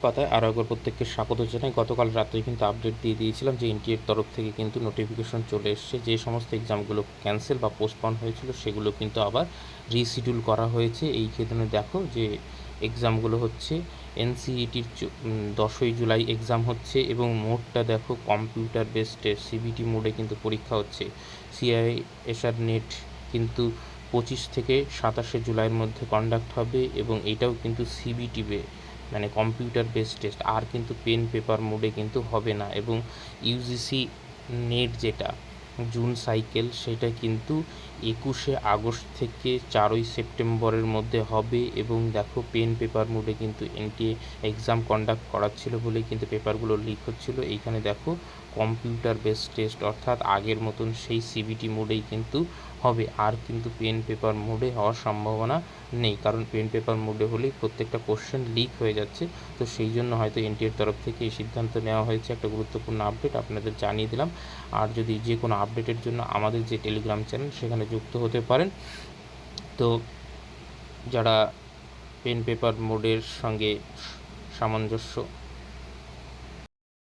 পাতায় আরও একবার প্রত্যেককে স্বাগত জানাই। গতকাল রাত্রে কিন্তু আপডেট দিয়ে দিয়েছিলাম যে এনটিএর তরফ থেকে কিন্তু নোটিফিকেশন চলে এসছে, যে সমস্ত এক্সামগুলো ক্যান্সেল বা পোস্টপন হয়েছিল সেগুলো কিন্তু আবার রিশিডিউল করা হয়েছে। এই ক্ষেত্রে দেখো যে এক্সামগুলো হচ্ছে এনসিইটির 10ই জুলাই এক্সাম হচ্ছে এবং মোডটা দেখো কম্পিউটার বেসড সিবিটি মোডে কিন্তু পরীক্ষা হচ্ছে। সিআইএসআর নেট কিন্তু 25 থেকে 27শে জুলাইয়ের মধ্যে কন্ডাক্ট হবে এবং এটাও কিন্তু সিবিটি মানে কম্পিউটার বেসড টেস্ট, আর কিন্তু পেন পেপার মোডে কিন্তু হবে না। এবং ইউজিসি নেট যেটা জুন সাইকেল, সেটা কিন্তু 21শে আগস্ট থেকে 4ই সেপ্টেম্বরের মধ্যে হবে। এবং দেখো পেন পেপার মোডে কিন্তু এনটিএ এক্সাম কন্ডাক্ট করাচ্ছিল বলেই কিন্তু পেপারগুলো লিক হচ্ছিল। এইখানে দেখো কম্পিউটার বেসড টেস্ট অর্থাৎ আগের মতন সেই সিবিটি মোডেই কিন্তু হবে, আর কিন্তু পেন পেপার মোডে হওয়ার সম্ভাবনা নেই, কারণ পেন পেপার মোডে হলেই প্রত্যেকটা কোশ্চেন লিক হয়ে যাচ্ছে। তো সেই জন্য হয়তো এনটিএর তরফ থেকে এই সিদ্ধান্ত নেওয়া হয়েছে। একটা গুরুত্বপূর্ণ আপডেট আপনাদের জানিয়ে দিলাম। আর যদি যে কোনো আপডেটের জন্য আমাদের যে টেলিগ্রাম চ্যানেল সেখানে যুক্ত হতে পারেন। তো যারা পেন পেপার মোডের সঙ্গে সামঞ্জস্য